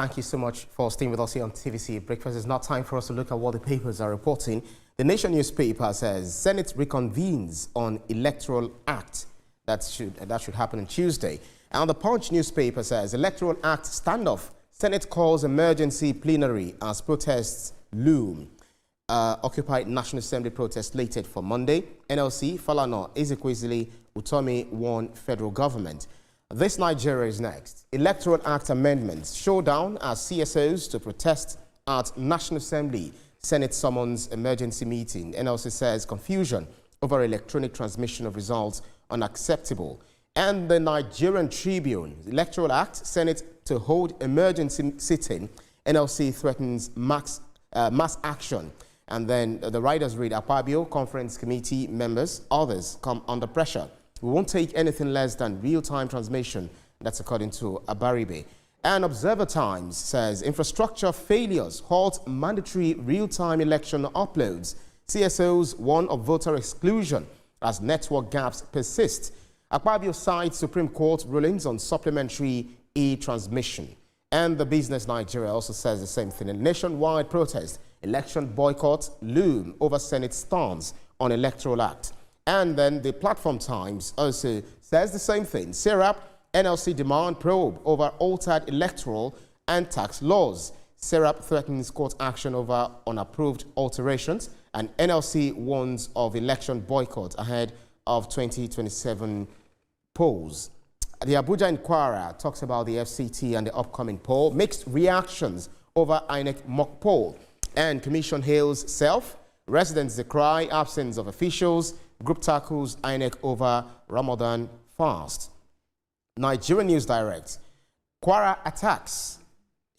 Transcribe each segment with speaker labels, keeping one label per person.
Speaker 1: Thank you so much for staying with us here on TVC Breakfast. It's now time for us to look at what the papers are reporting. The Nation newspaper says Senate reconvenes on Electoral Act. That should happen on Tuesday. And the Punch newspaper says Electoral Act standoff. Senate calls emergency plenary as protests loom. Occupied National Assembly protest slated for Monday. NLC, Falana, Ezekwesili, Utomi warn federal government. This Nigeria is next. Electoral Act amendments showdown as CSOs to protest at National Assembly. Senate summons emergency meeting. NLC says confusion over electronic transmission of results unacceptable. And the Nigerian Tribune, Electoral Act, Senate to hold emergency sitting. NLC threatens mass action. And then the writers read, Akpabio, conference committee members, others come under pressure. We won't take anything less than real-time transmission. That's according to Abaribe. And Observer Times says infrastructure failures halt mandatory real-time election uploads. CSOs warn of voter exclusion as network gaps persist. Akpabio cites Supreme Court rulings on supplementary e-transmission. And the Business Nigeria also says the same thing. A nationwide protest, election boycott loom over Senate stance on Electoral Act. And then the Platform Times also says the same thing. SERAP, NLC demand probe over altered electoral and tax laws. SERAP threatens court action over unapproved alterations. And NLC warns of election boycott ahead of 2027 polls. The Abuja and Kwara talks about the FCT and the upcoming poll. Mixed reactions over INEC mock poll. And Commission hails self. Residents decry absence of officials. Group tackles INEC over Ramadan fast. Nigerian News Direct. Kwara attacks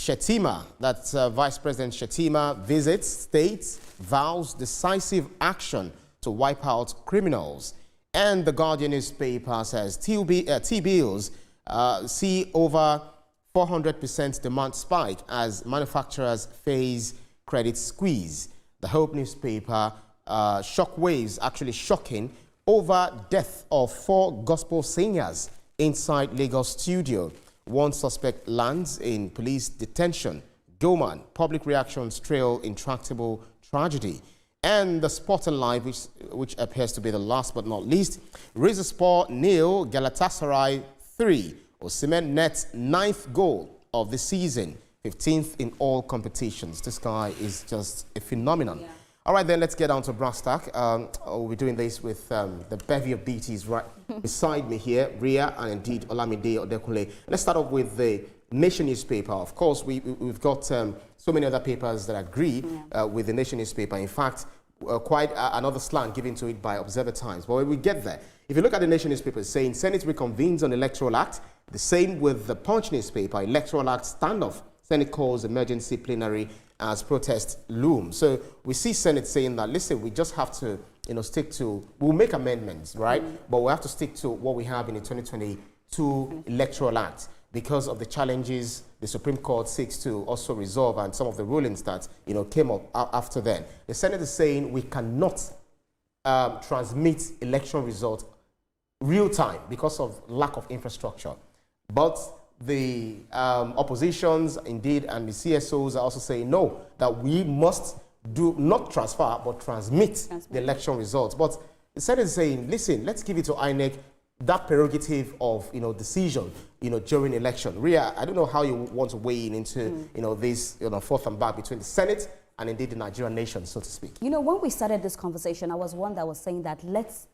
Speaker 1: Shetima. That's Vice President Shetima visits states, vows decisive action to wipe out criminals. And the Guardian newspaper says T-bills see over 400% demand spike as manufacturers face credit squeeze. The Hope newspaper, shockwaves actually shocking over death of 4 gospel singers inside Lagos studio. 1 suspect lands in police detention. Goman, public reactions trail intractable tragedy. And the Sport and Life, which appears to be the last but not least. Rizespor nil, Galatasaray 3. Osimhen nets 9th goal of the season. 15th in all competitions. This guy is just a phenomenon. Yeah. All right, then let's get on to brass tack. We'll be doing this with the bevy of BTs right beside me here, Ria and indeed Olamide Odekunle. Let's start off with the Nation newspaper. Of course, we've got so many other papers that agree with the Nation newspaper. In fact, quite another slant given to it by Observer Times. But when we get there, if you look at the Nation newspaper, it's saying Senate reconvenes on Electoral Act. The same with the Punch newspaper, Electoral Act standoff. Senate calls emergency plenary as protest loom. So we see Senate saying that, listen, we just have to, stick to, we'll make amendments, right? But we have to stick to what we have in the 2022 Electoral Act because of the challenges the Supreme Court seeks to also resolve and some of the rulings that, came up after then. The Senate is saying we cannot transmit election results real time because of lack of infrastructure. But the oppositions, indeed, and the CSOs are also saying no, that we must do not transfer, but transmit the election results. But the Senate is saying, listen, let's give it to INEC that prerogative of, decision, during election. Ria, I don't know how you want to weigh in into, this, forth and back between the Senate and indeed the Nigerian nation, so to speak.
Speaker 2: When we started this conversation, I was one that was saying that let's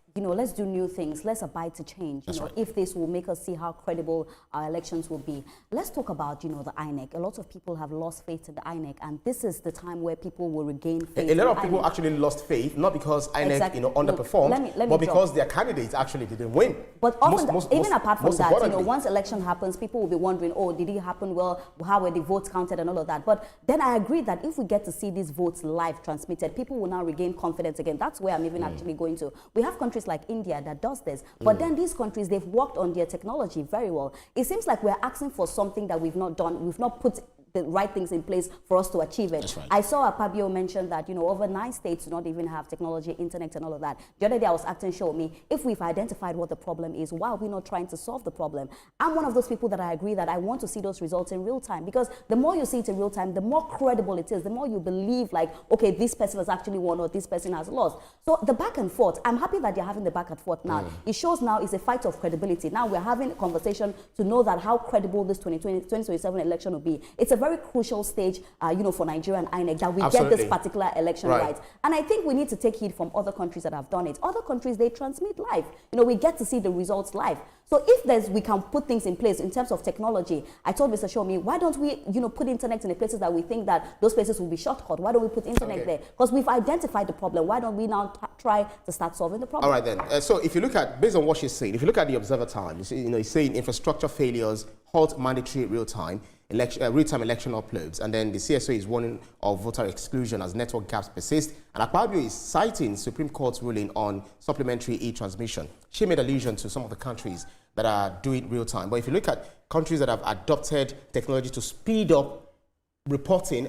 Speaker 2: do new things. Let's abide to change.
Speaker 1: Right.
Speaker 2: If this will make us see how credible our elections will be. Let's talk about, the INEC. A lot of people have lost faith in the INEC, and this is the time where people will regain faith.
Speaker 1: A lot of people actually lost faith, not because INEC, underperformed, but because their candidates actually didn't win.
Speaker 2: But often, even apart from that, once election happens, people will be wondering, oh, did it happen well? How were the votes counted and all of that? But then I agree that if we get to see these votes live transmitted, people will now regain confidence again. That's where I'm even actually going to. We have countries like India that does this, but then these countries, they've worked on their technology very well. It seems like we're asking for something that we've not done. We've not put the right things in place for us to achieve it.
Speaker 1: That's right.
Speaker 2: I saw Akpabio mention that, over 9 states do not even have technology, internet, and all of that. The other day I was acting showed me, if we've identified what the problem is, why are we not trying to solve the problem? I'm one of those people that I agree that I want to see those results in real time, because the more you see it in real time, the more credible it is, the more you believe like, okay, this person has actually won or this person has lost. So the back and forth, I'm happy that you're having the back and forth now. It shows now it's a fight of credibility. Now we're having a conversation to know that how credible this 2027 election will be. It's a very crucial stage, for Nigeria and INEC, that we get this particular election right. And I think we need to take heed from other countries that have done it. Other countries, they transmit live. We get to see the results live. So if we can put things in place in terms of technology, I told Mr. Shomi, why don't we, put internet in the places that we think that those places will be shortcut? Why don't we put internet there? Because we've identified the problem. Why don't we now try to start solving the problem?
Speaker 1: All right then. So if you look at, based on what she's saying, if you look at the Observer Time, he's saying infrastructure failures halt mandatory real-time election uploads, and then the CSO is warning of voter exclusion as network gaps persist, and Akpabio is citing Supreme Court's ruling on supplementary e-transmission. She made allusion to some of the countries that are doing real-time, but if you look at countries that have adopted technology to speed up reporting,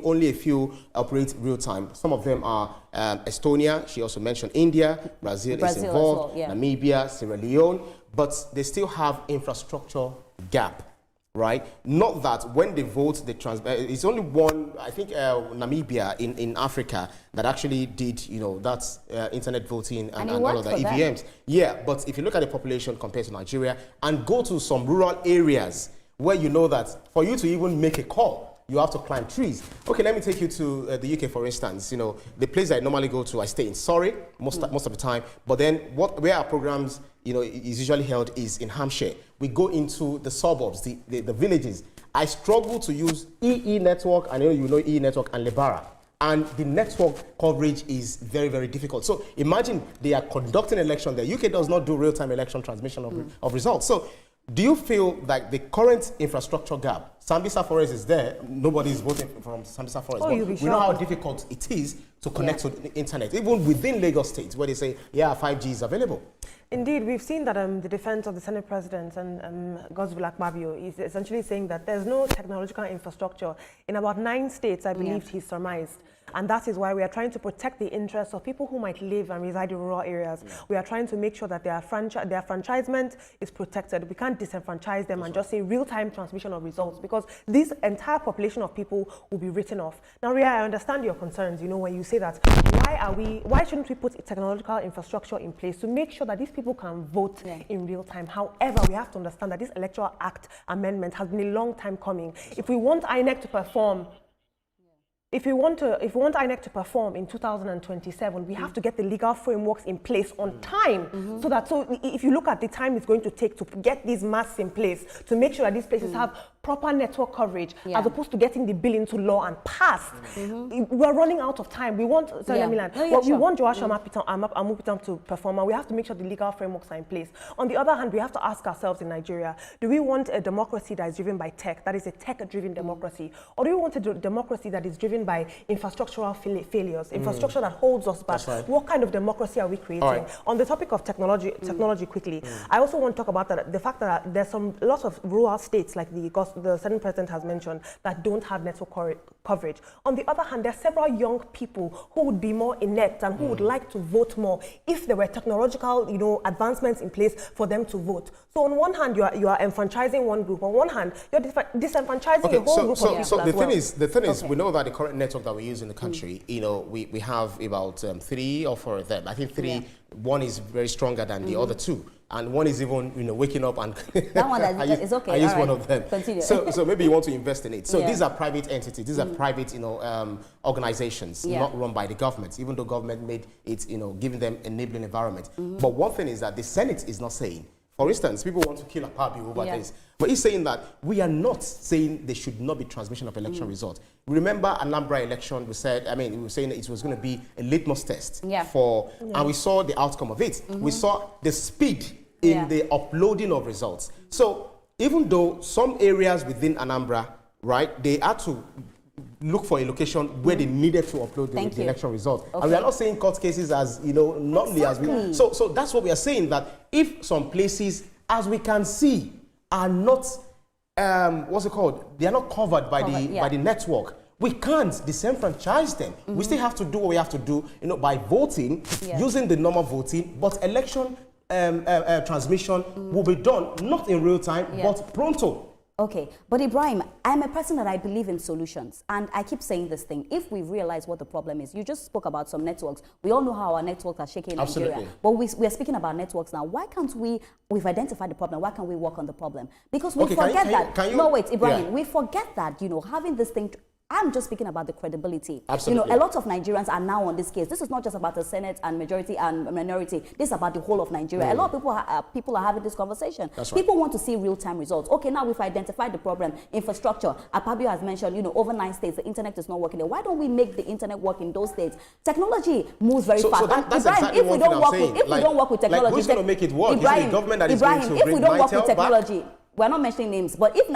Speaker 1: only a few operate real-time. Some of them are Estonia, she also mentioned India, Brazil is involved, well, Namibia, Sierra Leone, but they still have infrastructure gap. Right? Not that when they vote, it's only one, I think Namibia in Africa that actually did, that's internet voting and all of the EVMs. Yeah, but if you look at the population compared to Nigeria and go to some rural areas where you know that for you to even make a call, you have to climb trees. Okay, let me take you to the UK, for instance. The place I normally go to, I stay in Surrey most of the time. But then where our programs, is usually held is in Hampshire. We go into the suburbs, the villages. I struggle to use EE network, and EE network and Lebara. And the network coverage is very, very difficult. So imagine they are conducting election there. UK does not do real-time election transmission of results. So do you feel like the current infrastructure gap, Sambisa Forest is there, nobody is voting from Sambisa Forest, but we know how difficult it is to connect to the internet, even within Lagos State, where they say, 5G is available.
Speaker 3: Indeed, we've seen that the defense of the Senate President and Godswill Akpabio is essentially saying that there's no technological infrastructure in about 9 states, I believe he surmised. And that is why we are trying to protect the interests of people who might live and reside in rural areas. We are trying to make sure that their franchisement is protected. We can't disenfranchise them and just say real-time transmission of results, because this entire population of people will be written off. Now, Ria, I understand your concerns, when you say that, why shouldn't we put technological infrastructure in place to make sure that these people can vote in real time? However, we have to understand that this Electoral Act amendment has been a long time coming. If we want INEC to perform, If we want INEC to perform in 2027, we have to get the legal frameworks in place on time, so if you look at the time it's going to take to get these masks in place, to make sure that these places have proper network coverage, as opposed to getting the bill into law and passed. We're running out of time. We want, we want Joash Amupitam to perform, and we have to make sure the legal frameworks are in place. On the other hand, we have to ask ourselves in Nigeria, do we want a democracy that is driven by tech, that is a tech-driven democracy, or do we want a democracy that is driven by infrastructural failures, infrastructure that holds us back? What kind of democracy are we creating? On the topic of technology quickly, I also want to talk about the fact that there's lots of rural states, like the Senate President has mentioned, that don't have network coverage. On the other hand, there are several young people who would be more inept and who would like to vote more if there were technological, advancements in place for them to vote. So on one hand, you are enfranchising one group. On one hand, you're disenfranchising a whole group of people.
Speaker 1: So the thing is, we know that the current network that we use in the country, we have about 3 or 4 of them. I think 3. One is very stronger than the other 2. And one is even, waking up and
Speaker 2: that one is okay.
Speaker 1: I use one of them.
Speaker 2: Continue.
Speaker 1: So maybe you want to invest in it. So these are private entities. These are private, organizations, not run by the government. Even though government made it, giving them enabling environment. But one thing is that the Senate is not saying. For instance, people want to kill Akpabio over this. But he's saying that we are not saying there should not be transmission of election results. Remember Anambra election, we were saying that it was going to be a litmus test and we saw the outcome of it. We saw the speed in the uploading of results. So even though some areas within Anambra, right, they had to look for a location where they needed to upload the election results. And we are not saying court cases as, not only as we... So that's what we are saying, that if some places, as we can see, are not what's it called? They are not covered by the network. We can't disenfranchise them. We still have to do what we have to do, by voting, using the normal voting, but election transmission will be done not in real time, but pronto.
Speaker 2: Okay, but Ibrahim, I'm a person that I believe in solutions, and I keep saying this thing. If we realize what the problem is, you just spoke about some networks. We all know how our networks are shaking in Nigeria. But we are speaking about networks now. Why can't we've identified the problem, why can't we work on the problem? Because we forget that. No, wait, Ibrahim, we forget that, having this thing. I'm just speaking about the credibility.
Speaker 1: Absolutely.
Speaker 2: A lot of Nigerians are now on this case. This is not just about the Senate and majority and minority. This is about the whole of Nigeria. A lot of people are having this conversation.
Speaker 1: That's right.
Speaker 2: People want to see real-time results. Okay, now we've identified the problem. Infrastructure. Akpabio has mentioned, over 9 states, the internet is not working there. Why don't we make the internet work in those states? Technology moves very fast.
Speaker 1: So that's exactly what I'm saying.
Speaker 2: If we don't work with technology,
Speaker 1: who's going to make it work? Is it the government that is going to bring
Speaker 2: if we don't work with technology,
Speaker 1: back?
Speaker 2: We're not mentioning names, but if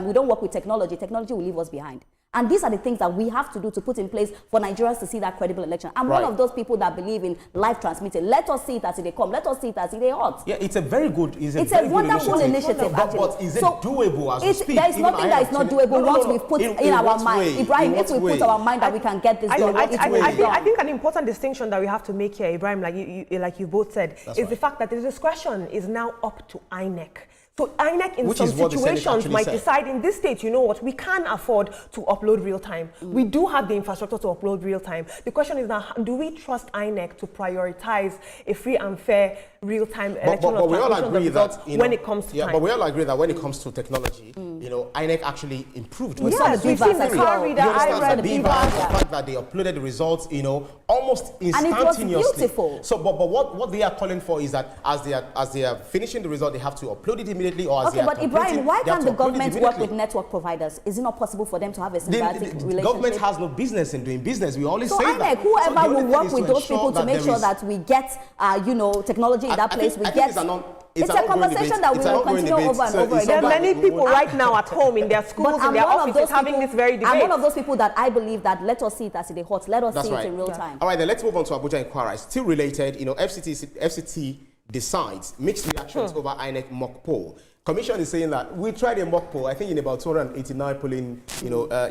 Speaker 2: we don't work with technology, technology will leave us behind. And these are the things that we have to do to put in place for Nigerians to see that credible election. I'm one of those people that believe in live transmitting. Let us see it as they come. Let us see it as they hot.
Speaker 1: Yeah, it's a very good
Speaker 2: It's a wonderful initiative, actually.
Speaker 1: But is it doable as we speak?
Speaker 2: There is nothing that is not doable once we've put in our mind. Ibrahim, if we put our mind that we can get this done,
Speaker 3: I think an important distinction that we have to make here, Ibrahim, like you both said, is the fact that the discretion is now up to INEC. So INEC in some situations might decide in this state, you know what, we can't afford to upload real time. We do have the infrastructure to upload real time. The question is now, do we trust INEC to prioritize a free and fair real time electoral transmission when it comes to time?
Speaker 1: But we all agree that when it comes to technology, INEC actually improved.
Speaker 3: Yes, we've seen the car reader,
Speaker 1: the fact that they uploaded the results, almost instantaneously.
Speaker 2: And it was beautiful.
Speaker 1: So, but what they are calling for is that as they are finishing the result, they have to upload it immediately. Or as
Speaker 2: okay, but Ibrahim, why can't the government work with network providers? Is it not possible for them to have a symbiotic relationship?
Speaker 1: The government has no business in doing business. We always say
Speaker 2: INEC,
Speaker 1: that.
Speaker 2: Whoever will work with those people to make sure that we get, technology in that place. It's a conversation that we will continue over and over again.
Speaker 3: There are many people right now at home in their schools, in their offices, having this very debate.
Speaker 2: I'm one of those people that I believe that let us see it as it hot. Let us see it in real time.
Speaker 1: All right, then let's move on to Abuja and Kwara. It's still related. FCT decides mixed reactions over INEC mock poll. Commission is saying that we tried a mock poll, I think in about 289 polling,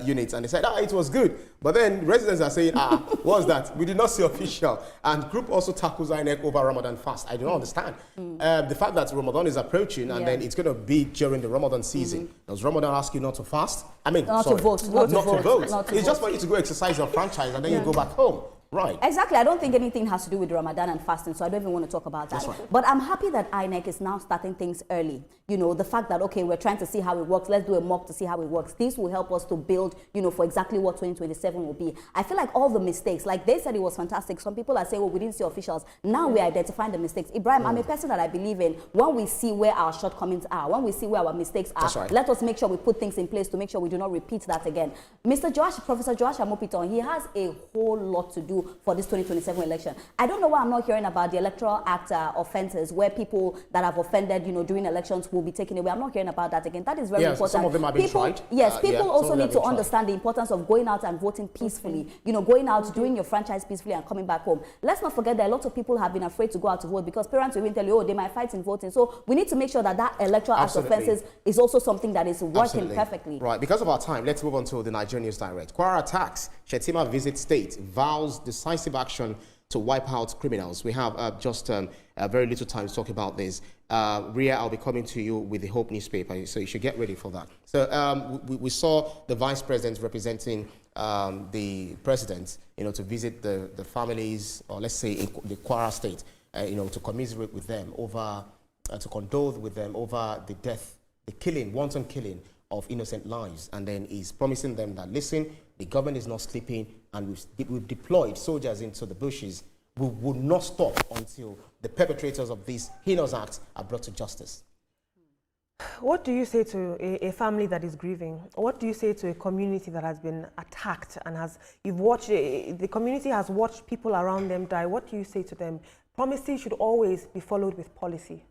Speaker 1: units, and they said, it was good. But then residents are saying, what was that? We did not see official. And group also tackles INEC over Ramadan fast. I do not understand. The fact that Ramadan is approaching and then it's going to be during the Ramadan season. Does Ramadan ask you not to fast? I mean,
Speaker 2: not to vote.
Speaker 1: It's just for you to go exercise your franchise and then you go back home. Right.
Speaker 2: Exactly. I don't think anything has to do with Ramadan and fasting, so I don't even want to talk about that.
Speaker 1: Right.
Speaker 2: But I'm happy that INEC is now starting things early. The fact that, okay, we're trying to see how it works. Let's do a mock to see how it works. This will help us to build, for exactly what 2027 will be. I feel like all the mistakes, like they said it was fantastic. Some people are saying, well, we didn't see officials. Now we're identifying the mistakes. Ibrahim, I'm a person that I believe in. When we see where our shortcomings are, when we see where our mistakes are, let us make sure we put things in place to make sure we do not repeat that again. Professor Joash Amopiton, he has a whole lot to do for this 2027 election. I don't know why I'm not hearing about the Electoral Act offenses where people that have offended, during elections will be taken away. I'm not hearing about that again. That is very important.
Speaker 1: Some of them have been tried.
Speaker 2: Yes, people also need to understand the importance of going out and voting peacefully. Going out, doing your franchise peacefully and coming back home. Let's not forget that a lot of people have been afraid to go out to vote because parents will even tell you, they might fight in voting. So we need to make sure that that Electoral Act offenses is also something that is working perfectly.
Speaker 1: Right, because of our time, let's move on to the Nigerian News Direct. Kwara attacks, Shetima visits state, vows decisive action to wipe out criminals. We have just very little time to talk about this. Ria, I'll be coming to you with the Hope newspaper, so you should get ready for that. So we saw the vice president representing the president, to visit the families, or let's say in the Kwara state, to commiserate with them over, to condole with them over the death, the killing, wanton killing of innocent lives. And then he's promising them that, listen, the government is not sleeping, and we've deployed soldiers into the bushes. We will not stop until the perpetrators of these heinous acts are brought to justice.
Speaker 3: What do you say to a family that is grieving? What do you say to a community that has been attacked and the community has watched people around them die? What do you say to them? Promises should always be followed with policy.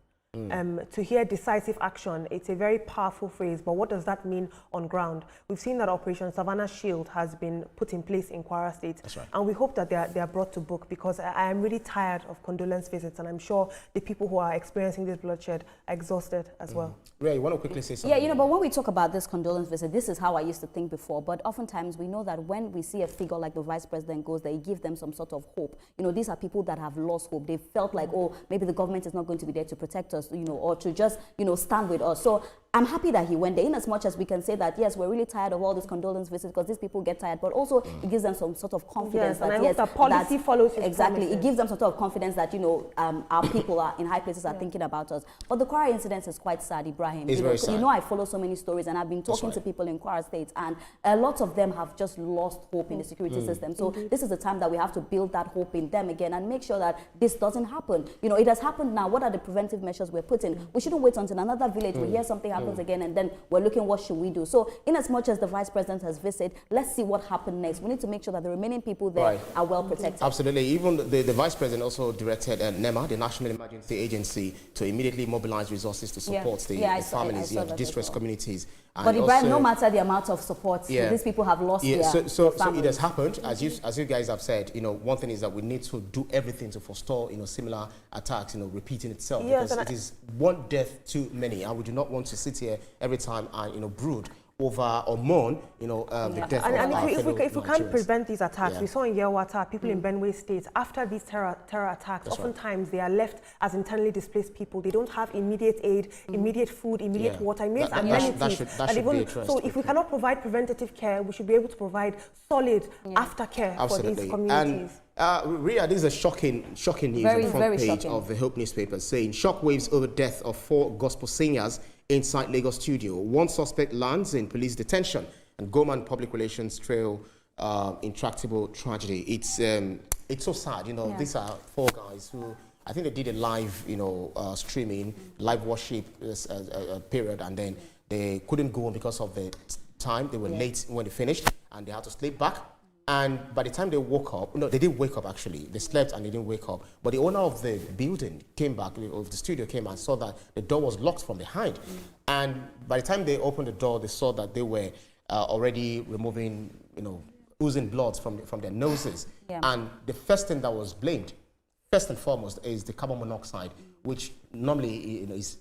Speaker 3: to hear decisive action. It's a very powerful phrase, but what does that mean on ground? We've seen that Operation Savannah Shield has been put in place in Kwara State.
Speaker 1: That's right.
Speaker 3: And we hope that they are brought to book, because I am really tired of condolence visits, and I'm sure the people who are experiencing this bloodshed are exhausted as well.
Speaker 1: Ray, you want to quickly say something?
Speaker 2: Yeah, you know, but when we talk about this condolence visit, this is how I used to think before, but oftentimes we know that when we see a figure like the Vice President goes there, it gives them some sort of hope. You know, these are people that have lost hope. They felt like, oh, maybe the government is not going to be there to protect us, you know, or to just, you know, stand with us. So I'm happy that he went there, in as much as we can say that, yes, we're really tired of all these condolence visits, because these people get tired, but also it gives them some sort of confidence.
Speaker 3: Yes, and I hope that policy follows his
Speaker 2: exactly.
Speaker 3: promises.
Speaker 2: It gives them sort of confidence that, you know, our people are in high places are thinking about us. But the Kwara incident is quite sad, Ibrahim.
Speaker 1: It's very sad.
Speaker 2: You know, I follow so many stories, and I've been talking to people in Kwara State, and a lot of them have just lost hope in the security system. So this is the time that we have to build that hope in them again and make sure that this doesn't happen. You know, it has happened now. What are the preventive measures we're putting? We shouldn't wait until another village we hear something happens again, and then we're looking, what should we do? So in as much as the Vice President has visited, let's see what happened next. We need to make sure that the remaining people there are well protected.
Speaker 1: Absolutely. Even the Vice President also directed NEMA, the National Emergency Agency, to immediately mobilize resources to support the families, the distressed communities.
Speaker 2: And but Ibrahim, no matter the amount of support, these people have lost their
Speaker 1: so it has happened, as you guys have said. You know, one thing is that we need to do everything to forestall, you know, similar attacks, you know, repeating itself, because it is one death too many, and we do not want to sit here every time and, you know, brood over or mourn, you know, the death of our
Speaker 3: if we can't prevent these attacks, we saw in Yelwata, people in Benue State, after these terror attacks, oftentimes they are left as internally displaced people. They don't have immediate aid, immediate food, immediate water, immediate amenities. So if we cannot provide preventative care, we should be able to provide solid aftercare for these communities.
Speaker 1: And Ria, this is a shocking news on the front page of the Hope newspaper, saying shockwaves over death of 4 gospel singers inside Lagos studio. 1 suspect lands in police detention, and Goman Public Relations trail intractable tragedy. It's so sad, you know. These are 4 guys who, I think they did a live, you know, streaming, live worship period, and then they couldn't go on because of the time. They were late when they finished, and they had to sleep back. And by the time they woke up, no, they didn't wake up actually. They slept and they didn't wake up. But the owner of the building came back, of the studio came and saw that the door was locked from behind. And by the time they opened the door, they saw that they were already removing, you know, oozing blood from their noses. And the first thing that was blamed, first and foremost, is the carbon monoxide, which normally, you know, is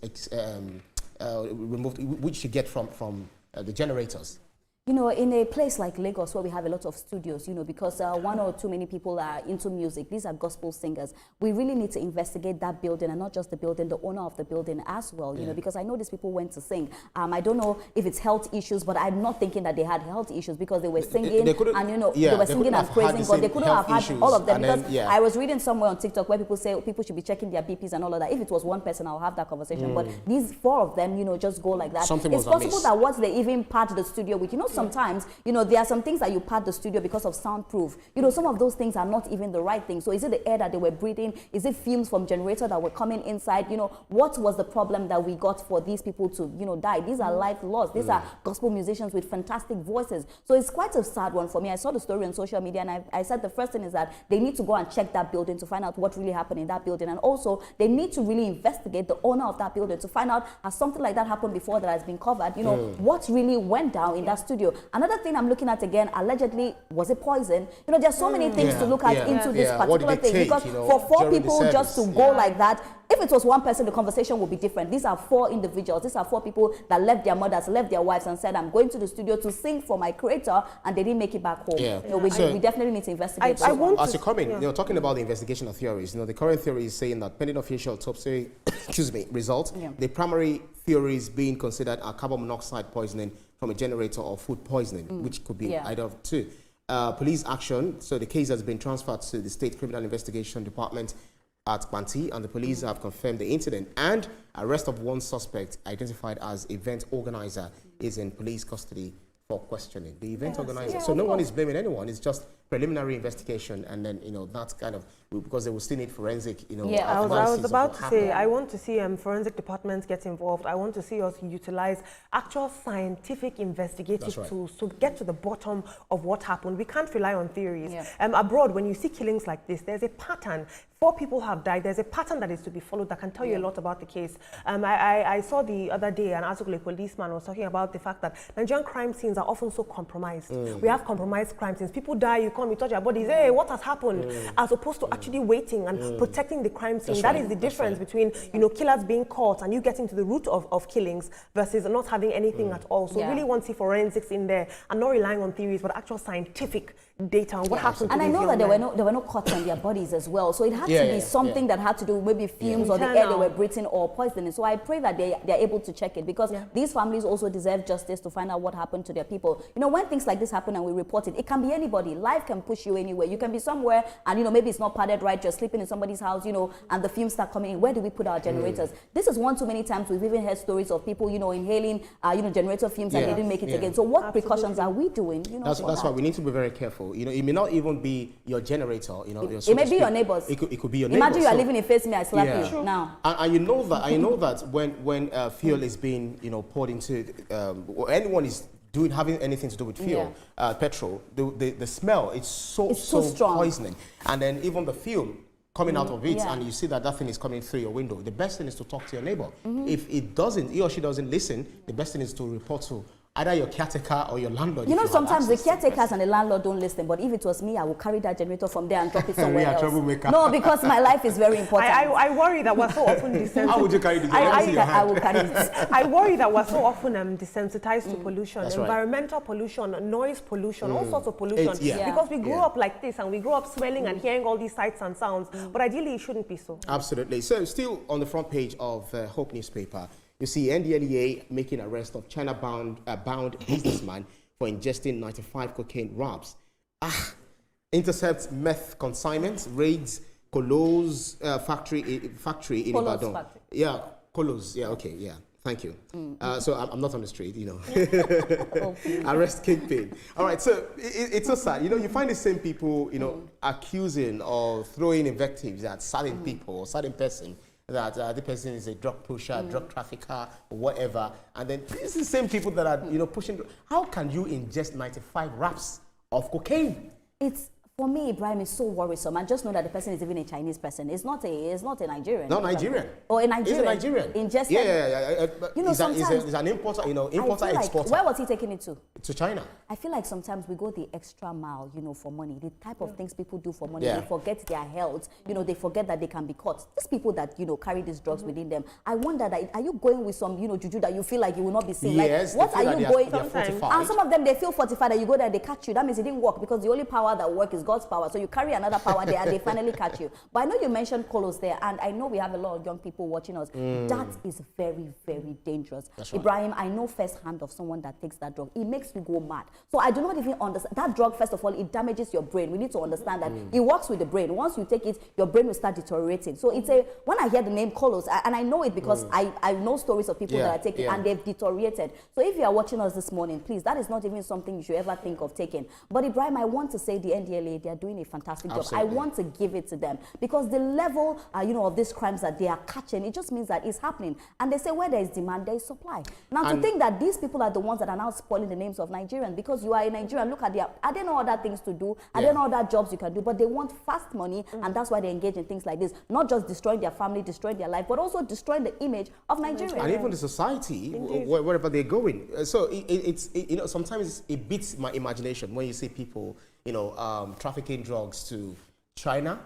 Speaker 1: removed, which you get from the generators.
Speaker 2: You know, in a place like Lagos where we have a lot of studios, you know, because one or too many people are into music, these are gospel singers, we really need to investigate that building, and not just the building, the owner of the building as well, you know, because I know these people went to sing. I don't know if it's health issues, but I'm not thinking that they had health issues, because they were singing and, you know, they were singing and praising God. They couldn't have had all of them, because I was reading somewhere on TikTok where people say people should be checking their BPs and all of that. If it was one person, I'll have that conversation. But these 4 of them, you know, just go like that. It's possible that what they even pad the studio with, you know, sometimes, you know, there are some things that you pad the studio because of soundproof. You know, some of those things are not even the right thing. So is it the air that they were breathing? Is it fumes from generator that were coming inside? You know, what was the problem that we got for these people to, you know, die? These are life lost. These are gospel musicians with fantastic voices. So it's quite a sad one for me. I saw the story on social media, and I said the first thing is that they need to go and check that building to find out what really happened in that building. And also, they need to really investigate the owner of that building to find out, has something like that happened before that has been covered? You know, what really went down in that studio? Another thing I'm looking at again, allegedly, was it poison? You know, there's so many things to look at into this particular thing, because, you know, for 4 people just to go like that, if it was one person, the conversation would be different. These are 4 individuals. These are 4 people that left their mothers, left their wives, and said, I'm going to the studio to sing for my creator, and they didn't make it back home. You know, we definitely need to investigate.
Speaker 1: As you're coming, you know, talking about the investigation of theories, you know, the current theory is saying that pending official autopsy, results, the primary theories being considered are carbon monoxide poisoning from a generator or food poisoning, which could be either of 2. Police action, so the case has been transferred to the State Criminal Investigation Department at Kwanti, and the police have confirmed the incident, and arrest of 1 suspect identified as event organizer is in police custody for questioning. The event organizer. So no one is blaming anyone. It's just preliminary investigation, and then, you know, that's kind of, because they will still need forensic, you know,
Speaker 3: I was about to say, I want to see forensic departments get involved. I want to see us utilize actual scientific investigative tools to get to the bottom of what happened. We can't rely on theories. Abroad, when you see killings like this, there's a pattern. 4 people have died. There's a pattern that is to be followed that can tell you a lot about the case. I saw the other day an article, a policeman was talking about the fact that Nigerian crime scenes are often so compromised. We have compromised crime scenes. People die, you come, you touch your bodies, hey, what has happened? As opposed to actually waiting and protecting the crime scene. That is the difference between, you know, killers being caught and you getting to the root of killings versus not having anything at all. So really want to see forensics in there and not relying on theories, but actual scientific data on what happened to
Speaker 2: and
Speaker 3: these
Speaker 2: I know that
Speaker 3: young
Speaker 2: there were no cuts on their bodies as well. So it had to be something that had to do with maybe fumes or the air they were breathing or poisoning. So I pray that they're able to check it, because these families also deserve justice to find out what happened to their people. You know, when things like this happen and we report it, it can be anybody. Life can push you anywhere. You can be somewhere and, you know, maybe it's not padded right. You're sleeping in somebody's house, you know, and the fumes start coming in. Where do we put our generators? This is one too many times we've even heard stories of people, you know, inhaling, you know, generator fumes and they didn't make it again. So what precautions are we doing? You know,
Speaker 1: that's why we need to be very careful. You know, it may not even be your generator. You know,
Speaker 2: it may be your neighbors.
Speaker 1: It could be your neighbors.
Speaker 2: Imagine you are living in Face Me, I slap you now.
Speaker 1: And you know that when fuel is being, you know, poured into, or anyone is having anything to do with fuel, petrol, the smell, it's so
Speaker 2: strong,
Speaker 1: poisoning, and then even the fume coming out of it, and you see that thing is coming through your window. The best thing is to talk to your neighbor. If he or she doesn't listen, the best thing is to report to either your caretaker or your landlord.
Speaker 2: You know, sometimes the caretakers and the landlord don't listen, but if it was me, I would carry that generator from there and drop it somewhere else. No, because my life is very important.
Speaker 3: I worry that we're so often desensitized.
Speaker 1: How would you carry the generator?
Speaker 2: I would carry it.
Speaker 3: I worry that we're so often desensitized to pollution, environmental pollution, noise pollution, all sorts of pollution. Because we grew up like this and we grew up smelling and hearing all these sights and sounds, but ideally it shouldn't be so.
Speaker 1: Absolutely. So still on the front page of Hope newspaper, you see NDLEA making arrest of China-bound businessman for ingesting 95 cocaine wraps. Intercepts meth consignments, raids Kolos factory in Ibadan. Yeah, Kolos. Yeah, okay, yeah. Thank you. So I'm not on the street, you know. Arrest kingpin. All right, so it's so sad. You know, you find the same people, you know, accusing or throwing invectives at certain people or certain person, that the person is a drug pusher, drug trafficker, or whatever. And then it's the same people that are, you know, pushing. How can you ingest 95 wraps of cocaine?
Speaker 2: For me, Ibrahim, is so worrisome. I just know that the person is even a Chinese person. It's not a Nigerian.
Speaker 1: No, Nigerian.
Speaker 2: Or a Nigerian.
Speaker 1: He's a Nigerian.
Speaker 2: Ingested.
Speaker 1: Yeah.
Speaker 2: You know,
Speaker 1: he's an importer, you know, importer-exporter.
Speaker 2: Where was he taking it to?
Speaker 1: To China.
Speaker 2: I feel like sometimes we go the extra mile, you know, for money. The type of things people do for money, they forget their health. You know, they forget that they can be caught. These people that, you know, carry these drugs within them, I wonder that, are you going with some, you know, juju that you feel like you will not be seen?
Speaker 1: Yes.
Speaker 2: Like, what are you going?
Speaker 1: And
Speaker 2: some of them, they feel fortified that you go there, they catch you. That means it didn't work, because the only power that works is God's power. So you carry another power there and they finally catch you. But I know you mentioned Kolos there, and I know we have a lot of young people watching us. That is very, very dangerous. Ibrahim, I know firsthand of someone that takes that drug. It makes you go mad. So I do not even understand. That drug, first of all, it damages your brain. We need to understand that it works with the brain. Once you take it, your brain will start deteriorating. So when I hear the name Kolos, and I know it because I know stories of people that are taking and they've deteriorated. So if you are watching us this morning, please, that is not even something you should ever think of taking. But Ibrahim, I want to say the NDLA, they are doing a fantastic job.
Speaker 1: Absolutely.
Speaker 2: I want to give it to them, because the level, you know, of these crimes that they are catching, it just means that it's happening. And they say where there is demand, there is supply. Now, to think that these people are the ones that are now spoiling the names of Nigerians, because you are a Nigerian, look at are there no other things to do? Are there no other jobs you can do? But they want fast money, and that's why they engage in things like this. Not just destroying their family, destroying their life, but also destroying the image of Nigeria.
Speaker 1: And even the society, wherever they're going. So it's you know, sometimes it beats my imagination when you see people, you know, trafficking drugs to China,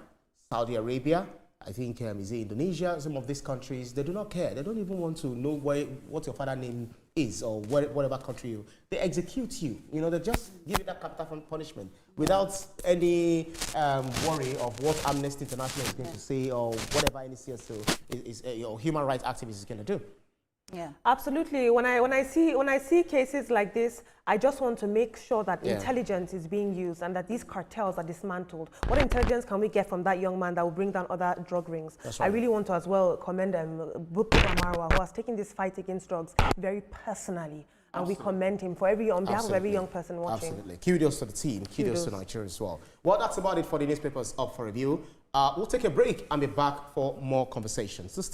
Speaker 1: Saudi Arabia, I think is it Indonesia, some of these countries. They do not care. They don't even want to know what your father's name is or whatever country you. They execute you. You know, they just give you that capital punishment without any worry of what Amnesty International is going to say or whatever any CSO or human rights activist is going to do.
Speaker 3: Yeah, absolutely. When I see cases like this, I just want to make sure that intelligence is being used and that these cartels are dismantled. What intelligence can we get from that young man that will bring down other drug rings? Right. I really want to as well commend Bupu Marwa, who has taken this fight against drugs very personally. And we commend him on behalf of every young person watching.
Speaker 1: Absolutely. Kudos to the team. Kudos to Nigeria as well. Well, that's about it for the newspapers up for review. We'll take a break and be back for more conversations. So stay